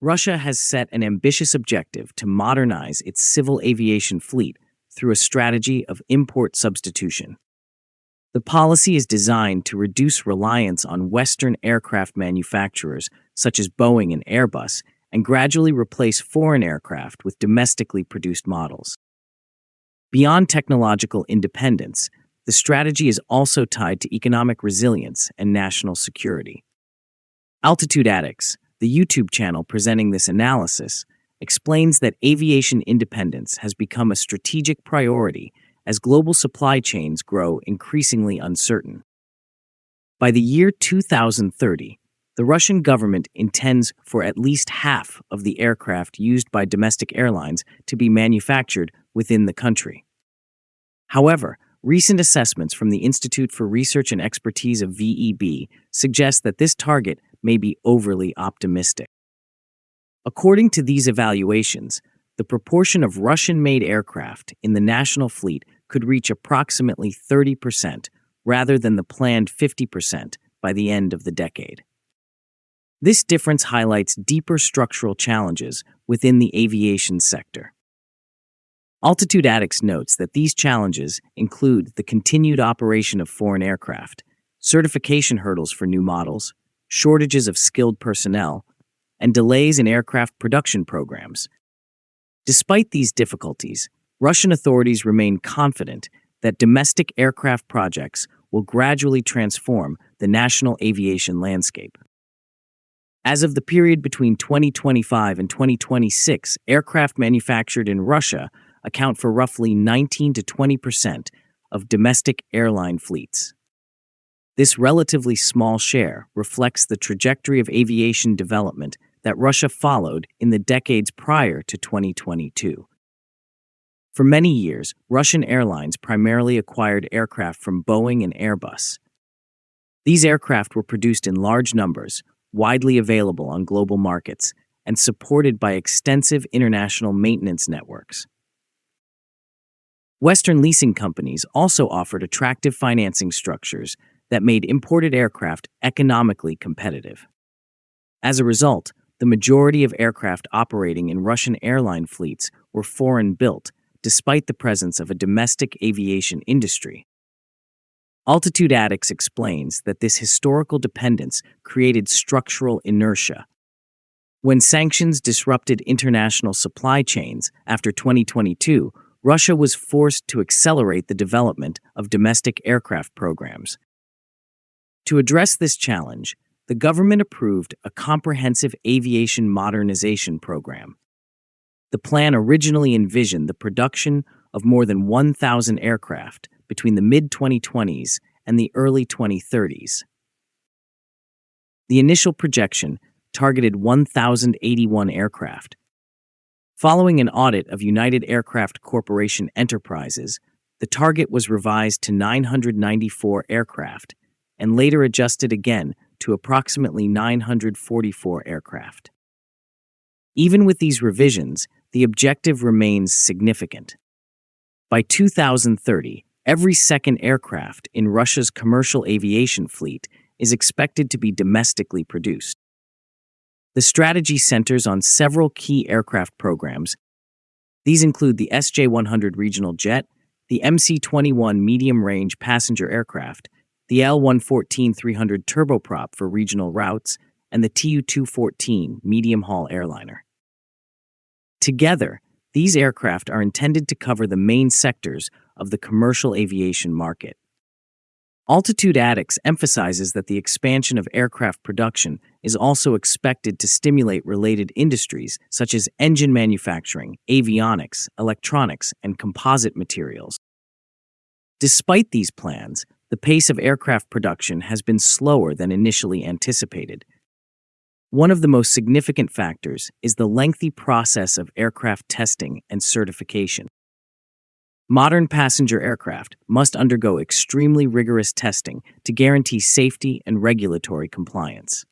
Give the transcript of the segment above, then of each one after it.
Russia has set an ambitious objective to modernize its civil aviation fleet through a strategy of import substitution. The policy is designed to reduce reliance on Western aircraft manufacturers such as Boeing and Airbus and gradually replace foreign aircraft with domestically produced models. Beyond technological independence, the strategy is also tied to economic resilience and national security. Altitude Addicts, the YouTube channel presenting this analysis, explains that aviation independence has become a strategic priority as global supply chains grow increasingly uncertain. By the year 2030, the Russian government intends for at least half of the aircraft used by domestic airlines to be manufactured within the country. However, recent assessments from the Institute for Research and Expertise of VEB suggest that this target may be overly optimistic. According to these evaluations, the proportion of Russian-made aircraft in the national fleet could reach approximately 30% rather than the planned 50% by the end of the decade. This difference highlights deeper structural challenges within the aviation sector. Altitude Addicts notes that these challenges include the continued operation of foreign aircraft, certification hurdles for new models, shortages of skilled personnel, and delays in aircraft production programs. Despite these difficulties, Russian authorities remain confident that domestic aircraft projects will gradually transform the national aviation landscape. As of the period between 2025 and 2026, aircraft manufactured in Russia account for roughly 19 to 20% of domestic airline fleets. This relatively small share reflects the trajectory of aviation development that Russia followed in the decades prior to 2022. For many years, Russian airlines primarily acquired aircraft from Boeing and Airbus. These aircraft were produced in large numbers, widely available on global markets, and supported by extensive international maintenance networks. Western leasing companies also offered attractive financing structures that made imported aircraft economically competitive. As a result, the majority of aircraft operating in Russian airline fleets were foreign-built, despite the presence of a domestic aviation industry. Altitude Addicts explains that this historical dependence created structural inertia. When sanctions disrupted international supply chains after 2022, Russia was forced to accelerate the development of domestic aircraft programs. To address this challenge, the government approved a comprehensive aviation modernization program. The plan originally envisioned the production of more than 1,000 aircraft between the mid-2020s and the early 2030s. The initial projection targeted 1,081 aircraft. Following an audit of United Aircraft Corporation Enterprises, the target was revised to 994 aircraft and later adjusted again to approximately 944 aircraft. Even with these revisions, the objective remains significant. By 2030, every second aircraft in Russia's commercial aviation fleet is expected to be domestically produced. The strategy centers on several key aircraft programs. These include the SJ-100 regional jet, the MC-21 medium-range passenger aircraft, the L-114-300 turboprop for regional routes, and the Tu-214 medium-haul airliner. Together, these aircraft are intended to cover the main sectors of the commercial aviation market. Altitude Addicts emphasizes that the expansion of aircraft production is also expected to stimulate related industries such as engine manufacturing, avionics, electronics, and composite materials. Despite these plans, the pace of aircraft production has been slower than initially anticipated. One of the most significant factors is the lengthy process of aircraft testing and certification. Modern passenger aircraft must undergo extremely rigorous testing to guarantee safety and regulatory compliance.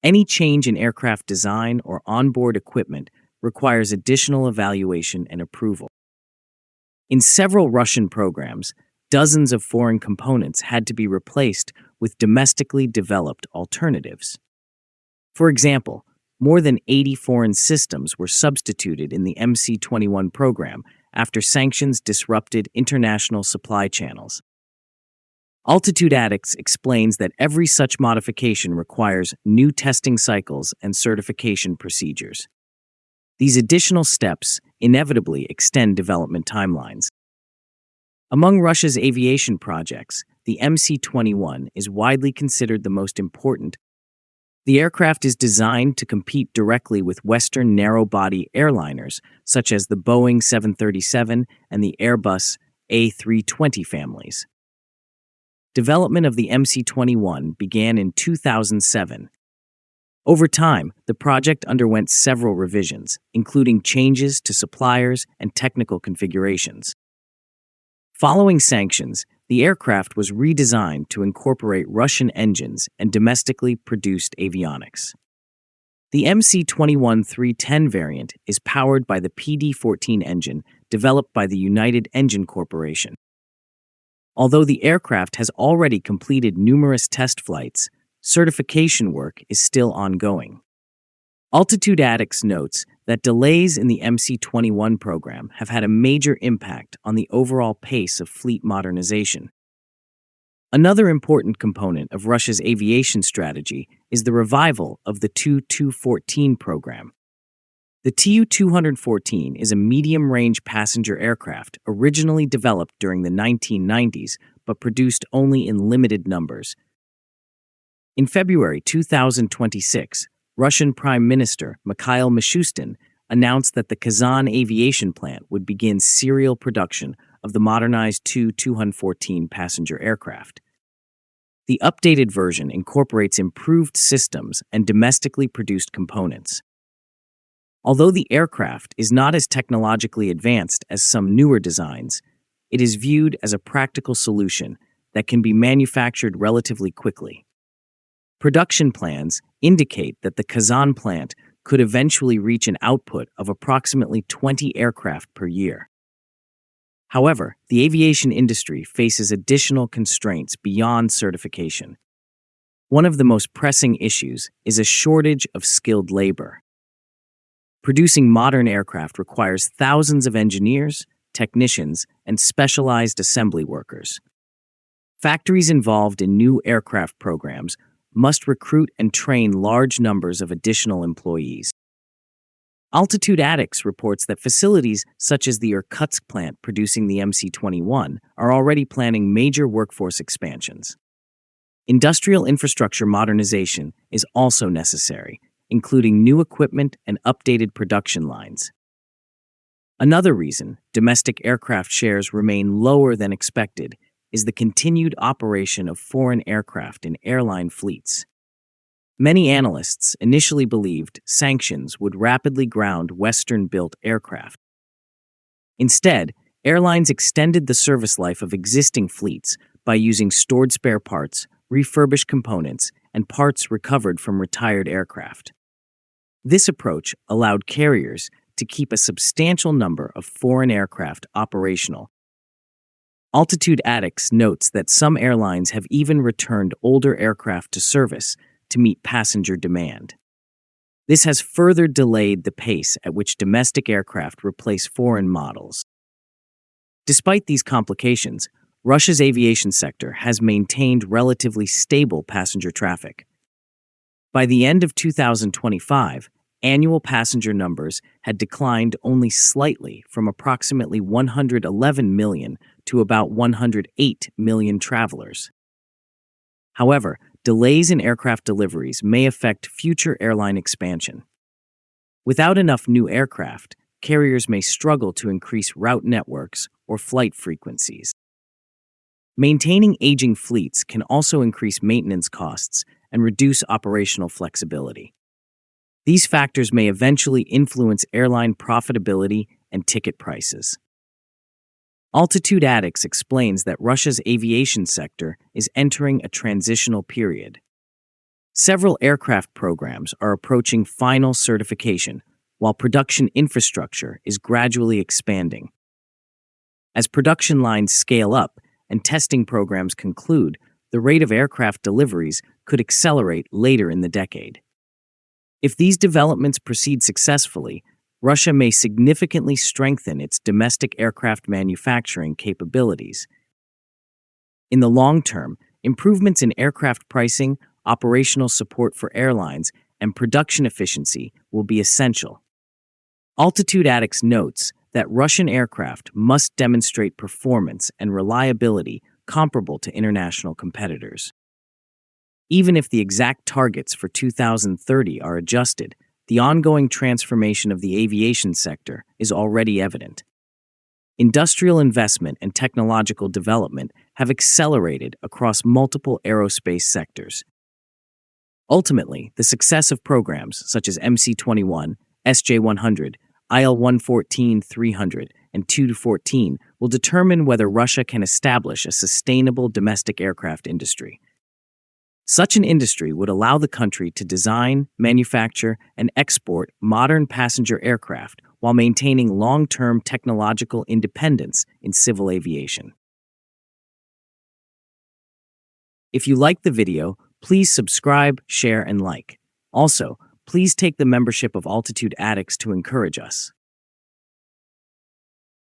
Any change in aircraft design or onboard equipment requires additional evaluation and approval. In several Russian programs, dozens of foreign components had to be replaced with domestically developed alternatives. For example, More than 80 foreign systems were substituted in the MC-21 program after sanctions disrupted international supply channels. Altitude Addicts explains that every such modification requires new testing cycles and certification procedures. These additional steps inevitably extend development timelines. Among Russia's aviation projects, the MC-21 is widely considered the most important. The aircraft is designed to compete directly with Western narrow-body airliners such as the Boeing 737 and the Airbus A320 families. Development of the MC-21 began in 2007. Over time, the project underwent several revisions, including changes to suppliers and technical configurations. Following sanctions, the aircraft was redesigned to incorporate Russian engines and domestically produced avionics. The MC-21 310 variant is powered by the PD-14 engine developed by the United Engine Corporation. Although the aircraft has already completed numerous test flights, certification work is still ongoing. Altitude Addicts notes that delays in the MC-21 program have had a major impact on the overall pace of fleet modernization. Another important component of Russia's aviation strategy is the revival of the Tu-214 program. The Tu-214 is a medium-range passenger aircraft originally developed during the 1990s but produced only in limited numbers. In February 2026, Russian Prime Minister Mikhail Mishustin announced that the Kazan aviation plant would begin serial production of the modernized Tu-214 passenger aircraft. The updated version incorporates improved systems and domestically produced components. Although the aircraft is not as technologically advanced as some newer designs, it is viewed as a practical solution that can be manufactured relatively quickly. Production plans indicate that the Kazan plant could eventually reach an output of approximately 20 aircraft per year. However, the aviation industry faces additional constraints beyond certification. One of the most pressing issues is a shortage of skilled labor. Producing modern aircraft requires thousands of engineers, technicians, and specialized assembly workers. Factories involved in new aircraft programs must recruit and train large numbers of additional employees. Altitude Addicts reports that facilities such as the Irkutsk plant producing the MC-21 are already planning major workforce expansions. Industrial infrastructure modernization is also necessary, including new equipment and updated production lines. Another reason domestic aircraft shares remain lower than expected is the continued operation of foreign aircraft in airline fleets. Many analysts initially believed sanctions would rapidly ground Western-built aircraft. Instead, airlines extended the service life of existing fleets by using stored spare parts, refurbished components, and parts recovered from retired aircraft. This approach allowed carriers to keep a substantial number of foreign aircraft operational. Altitude Addicts notes that some airlines have even returned older aircraft to service to meet passenger demand. This has further delayed the pace at which domestic aircraft replace foreign models. Despite these complications, Russia's aviation sector has maintained relatively stable passenger traffic. By the end of 2025, annual passenger numbers had declined only slightly from approximately 111 million to about 108 million travelers. However, delays in aircraft deliveries may affect future airline expansion. Without enough new aircraft, carriers may struggle to increase route networks or flight frequencies. Maintaining aging fleets can also increase maintenance costs and reduce operational flexibility. These factors may eventually influence airline profitability and ticket prices. Altitude Addicts explains that Russia's aviation sector is entering a transitional period. Several aircraft programs are approaching final certification, while production infrastructure is gradually expanding. As production lines scale up and testing programs conclude, the rate of aircraft deliveries could accelerate later in the decade. If these developments proceed successfully, Russia may significantly strengthen its domestic aircraft manufacturing capabilities. In the long term, improvements in aircraft pricing, operational support for airlines, and production efficiency will be essential. Altitude Addicts notes that Russian aircraft must demonstrate performance and reliability comparable to international competitors. Even if the exact targets for 2030 are adjusted, the ongoing transformation of the aviation sector is already evident. Industrial investment and technological development have accelerated across multiple aerospace sectors. Ultimately, the success of programs such as MC-21, SJ-100, IL-114-300, and Tu-14 will determine whether Russia can establish a sustainable domestic aircraft industry. Such an industry would allow the country to design, manufacture, and export modern passenger aircraft while maintaining long-term technological independence in civil aviation. If you liked the video, please subscribe, share, and like. Also, please take the membership of Altitude Addicts to encourage us.